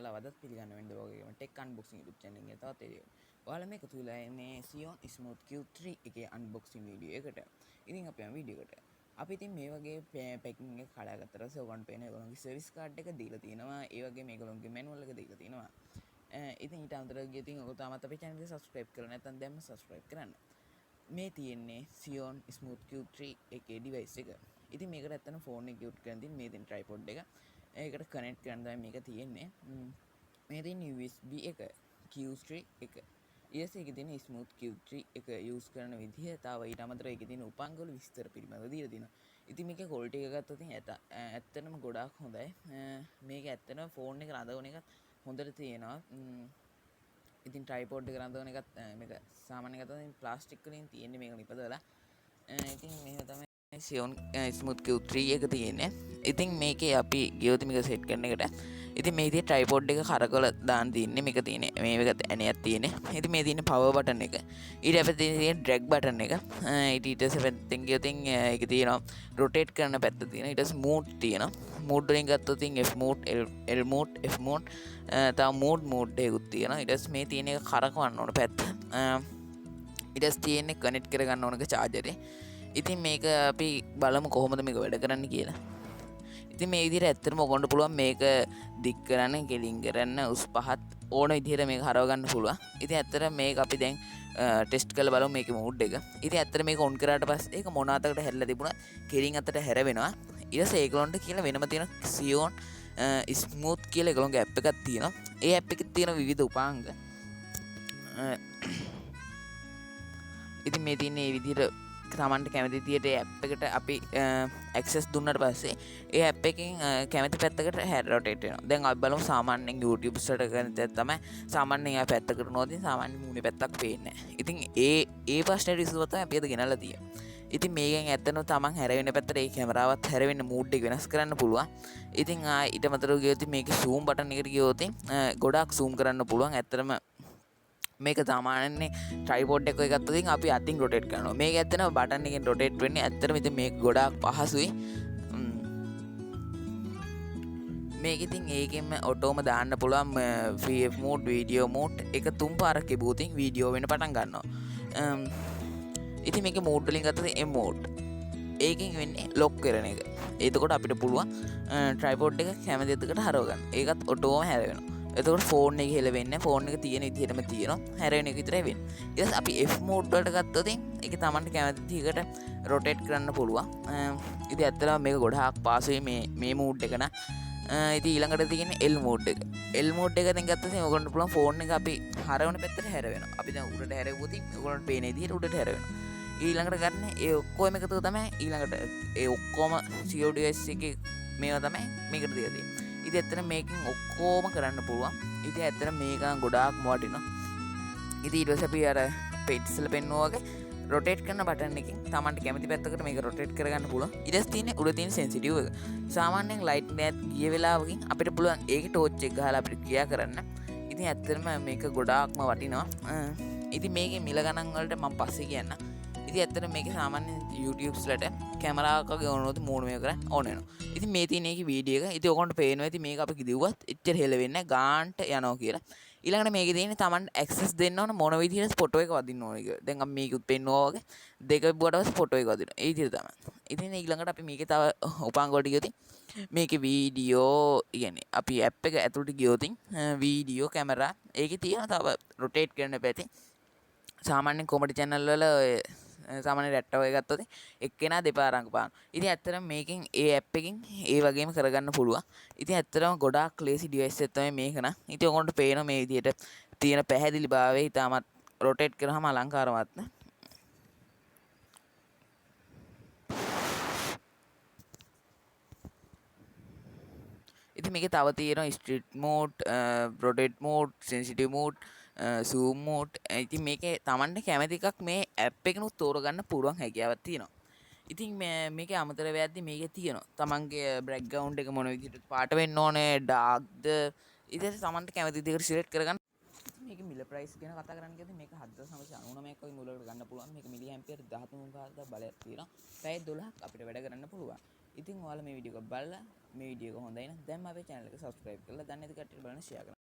ඔයාලා වදත් පිළිගන්න වෙන්න වගේම ටෙක් අන්බොක්සිං YouTube channel එකේ තවත් වීඩියෝ. ඔයාලා මේක තුලා ඉන්නේ Xeon Smooth Q3 එකේ අන්බොක්සිං වීඩියෝ එකට. ඉතින් අපි යමු වීඩියෝ එකට. අපි ඉතින් මේ වගේ පැකින් එක කඩාගත්තට පස්සේ ඔයගොල්ලන්ට පේන ඒගොල්ලන්ගේ සර්විස් කාඩ් එක දීලා තියෙනවා. ඒ වගේම මේගොල්ලන්ගේ මැනුවල් එක දීලා තියෙනවා. ඉතින් ඊට අමතරව ඉතින් ඔයගොල්ලෝ තාමත් අපේ channel එක subscribe කරලා නැත්නම් දැන්ම subscribe කරන්න. මේ තියෙන්නේ Xeon Smooth Q3 එකේ device එක. ඉතින් මේකට ඇත්තටම ෆෝන් එක යූට් කරන් තියෙන මේ තියෙන tripod එක. ඒකට කනෙක්ට් කරන්න තමයි මේක තියෙන්නේ. මේ තියෙන USB එක Q3 එක. ඊට ඒකේ තියෙන Smooth Q3 එක යූස් කරන විදිහ තව ඊට අමතරව ඒකේ තියෙන උපංගවල විස්තර පිළිබඳව දීලා තියෙනවා. ඉතින් මේකේ quality එක ගත්තොත් ඇත්තටම ගොඩාක් හොඳයි. මේක ඇත්තටම ෆෝන් එක රඳවන එකත් හොඳට තියෙනවා. ඉතින් tripod එක රඳවන එකත් මේක සාමාන්‍යයෙන් ගත්තොත් ප්ලාස්ටික් වලින් තියෙන්නේ මේක නිපදවලා. ඉතින් මේක තමයි Xeon Smooth Q3 එක තියෙන්නේ. ඉතින් මේකේ අපි ගියොත් මේක සෙට් කරන එකට ඉතින් මේ විදිහේ tripod එක කරකවලා දාන්න තියෙන්නේ. මේක තියෙන්නේ මේක ඇණයක් තියෙන්නේ. ඉතින් මේ තියෙන්නේ power button එක. ඊට පස්සේ තියෙන drag button එක. ඊට පස්සේ පැත්තෙන් ගියොත් ඒක තියෙනවා rotate කරන පැත්ත තියෙනවා. ඊට පස්සේ mode තියෙනවා. mode වලින් ගත්තොත් F mode L mode F mode තව mode එකකුත් තියෙනවා. ඊට පස්සේ මේ තියෙන එක කරකවන්න ඕන පැත්ත. ඊට පස්සේ තියෙන්නේ connect කරගන්න ඕනක charger එක. ඉතින් මේක අපි බලමු කොහොමද මේක වැඩ කරන්න කියලා. ඉතින් මේ විදිහට ඇත්තටම ඔයගොල්ලන්ට පුළුවන් මේක දික් කරන්න, ගෙලින් කරන්න, උස් පහත් ඕන විදිහට මේක හරව ගන්න පුළුවන්. ඉතින් ඇත්තටම මේක අපි දැන් ටෙස්ට් කරලා බලමු මේකේ මූඩ් එක. ඉතින් ඇත්තටම මේක ඔන් කරාට පස්සේ ඒක මොන අතකට හැරිලා තිබුණා කෙලින් අතට හැරවෙනවා. ඊට පස්සේ ඒගොල්ලන්ට කියලා වෙනම තියෙන Xeon Smooth කියලා ඒගොල්ලන්ගේ ඇප් එකක් තියෙනවා. ඒ ඇප් එකේ තියෙන විවිධ උපාංග ඉතින් මේ තියෙන මේ විදිහට සාමාන්‍ය කැමති විදියට ඒ ඇප් එකට අපි ඇක්සස් දුන්නාට පස්සේ ඒ ඇප් එකෙන් කැමති පැත්තකට රොටේට් වෙනවා. දැන් අපි බලමු සාමාන්‍යයෙන් YouTube සර්ච් කරන තැන තමයි සාමාන්‍යයෙන් ආ පැත්තකට නෝදින් සාමාන්‍ය මූණේ පැත්තක් පේන්නේ නැහැ. ඉතින් ඒ ප්‍රශ්නේ විසඳුව තමයි අපි අද ගෙනල්ලා තියෙන්නේ. ඉතින් මේකෙන් ඇත්තටම තමන් හැරෙන්න පැත්තට ඒ කැමරාවත් හැරෙන්න මූඩ් එක වෙනස් කරන්න පුළුවන්. ඉතින් ඊට මතරව ගියොත් මේකේ zoom බටන් එකට ගියොත් ගොඩාක් zoom කරන්න පුළුවන්. ඇත්තටම මේක සාමාන්‍යයෙන් tripod එක ගත්තොත් අපි අතින් rotate කරනවා. මේක ඇත්තටම බටන් එකෙන් rotate වෙන්නේ. ඇත්තටම ඉතින් මේක ගොඩාක් පහසුයි. මේක ඉතින් ඒකෙන්ම ඔටෝම දාන්න පුළුවන් VF mode, video mode එක තුන් පාරක් තිබුතින් වීඩියෝ වෙන පටන් ගන්නවා. ඉතින් මේකේ mode වලින් ගත්තොත් M mode. ඒකෙන් වෙන්නේ lock කරන එක. එතකොට අපිට පුළුවන් tripod එක කැමති දෙයකට හරව ගන්න. ඒකත් ඔටෝම හැරෙනවා. එතකොට ෆෝන් එක හෙලවෙන්නේ ෆෝන් එක තියෙන විදිහටම තියෙනවා හැරෙන එක විතරයි වෙන්නේ. ඊට පස්සේ අපි F mode වලට ගත්තොත් ඒක Tamanට කැමති විදිහකට rotate කරන්න පුළුවන්. ඉතින් ඇත්තටම මේක ගොඩාක් පාසුයි මේ mood එක න. ඉතින් ඊළඟට තියෙන්නේ L mode එක. L mode එක දැන් ගත්තොත් ඔයගොල්ලන්ට පුළුවන් ෆෝන් එක අපි හරවන පැත්තට හැරවෙනවා. අපි දැන් උඩට හැරෙවුවොත් ඔයගොල්ලන්ට පේන විදිහට උඩට හැරවෙනවා. ඊළඟට ගන්න ඒ ඔක්කොම එකතු තමයි ඊළඟට ඒ ඔක්කොම CO device එකේ මේවා තමයි මේකට දීලා තියෙන්නේ. ඉතින් ඇත්තට මේකෙන් ඔක්කොම කරන්න පුළුවන්. ඉතින් ඇත්තට මේක ගොඩාක් වටිනවා. ඉතින් ඊට පස්සේ අපි අර පෙන්සිල් පෙන්නුවා වගේ rotate කරන බටන් එකෙන් Tamanට කැමති පැත්තකට මේක rotate කරගන්න පුළුවන්. ඊට පස්සේ තියෙන්නේ උඩ තියෙන sensitive එක. සාමාන්‍යයෙන් light net ගිය වෙලාවකින් අපිට පුළුවන් ඒකේ torch එක ගහලා අපිට ක්‍රියා කරන්න. ඉතින් ඇත්තටම මේක ගොඩාක්ම වටිනවා. ඉතින් මේකේ මිල ගණන් වලට මම පස්සේ කියන්නම්. ඉතින් ඇත්තට මේකේ සාමාන්‍ය YouTube's ලට කැමරාවක ගොනොත් මූණ මේක කරන්න ඕන වෙනවා. ඉතින් මේ තියෙන එකේ වීඩියෝ එක. ඉතින් ඔයගොල්ලන්ට පේනවා. ඉතින් මේක අපි කිව්වත් එච්චර හෙල වෙන්නේ නැහැ. ගාන්ට යනවා කියලා. ඊළඟට මේකේ තියෙන්නේ Taman access දෙන්න ඕන මොන විදිහට ෆොටෝ එක වදින්න ඕන කියලා. දැන් අපි මේකුත් පෙන්නවා වගේ දෙක බුවට පස්සේ ෆොටෝ එක වදිනවා. ඒ විදිහට තමයි. ඉතින් ඊළඟට අපි මේකේ තව උපාංග වලට ගියොත් මේකේ වීඩියෝ කියන්නේ අපි ඇප් එක ඇතුළට ගියොත් වීඩියෝ කැමරා ඒකේ තියෙන තව rotate කරන පැති සාමාන්‍යයෙන් කොමඩි channel වල සාමාන්‍ය රැට්ට ඔය ගත්තොත් එක්කෙනා දෙපාර රඟපාන. ඉතින් ඇත්තටම මේකෙන් ඒ ඇප් එකෙන් ඒ වගේම කරගන්න පුළුවන්. ඉතින් ඇත්තටම ගොඩාක් ලේසි ඩිවයිස් එකක් තමයි මේක න. ඉතින් ඔයගොල්ලන්ට පේනවා මේ විදිහට තියෙන පැහැදිලිභාවය ඊටමත් රොටේට් කරාම අලංකාරවත් න. ඉතින් මේකේ තව තියෙනවා street mode, rotate mode, sensitive mode, zoom mode. ඉතින් මේකේ Tamanට කැමති එකක් මේ ඇප් එකනොත් තෝරගන්න පුළුවන් හැකියාවක් තියෙනවා. ඉතින් මේකේ අමතරව යද්දි මේකේ තියෙනවා Tamanගේ බෑග්ග්‍රවුන්ඩ් එක මොන විදිහට පාට වෙන්න ඕනේ, ඩාර්ක්ද ඉතින් Tamanට කැමති විදිහකට සිලෙක්ට් කරගන්න. මේක මිල ප්‍රයිස් ගැන කතා කරන්න කියද්දි මේක 7999ක් වගේ මුලකට ගන්න පුළුවන්. මේක මිලි ඇම්පියර් 13000ක බලයක් තියෙනවා. පැය 12ක් අපිට වැඩ කරන්න පුළුවන්. ඉතින් ඔයාලා මේ වීඩියෝ එක බලලා මේ වීඩියෝ එක හොඳයි නම් දැන් අපේ channel එක subscribe කරලා දැන් ඉතින් කට්ටියට බලන්න share කරන්න.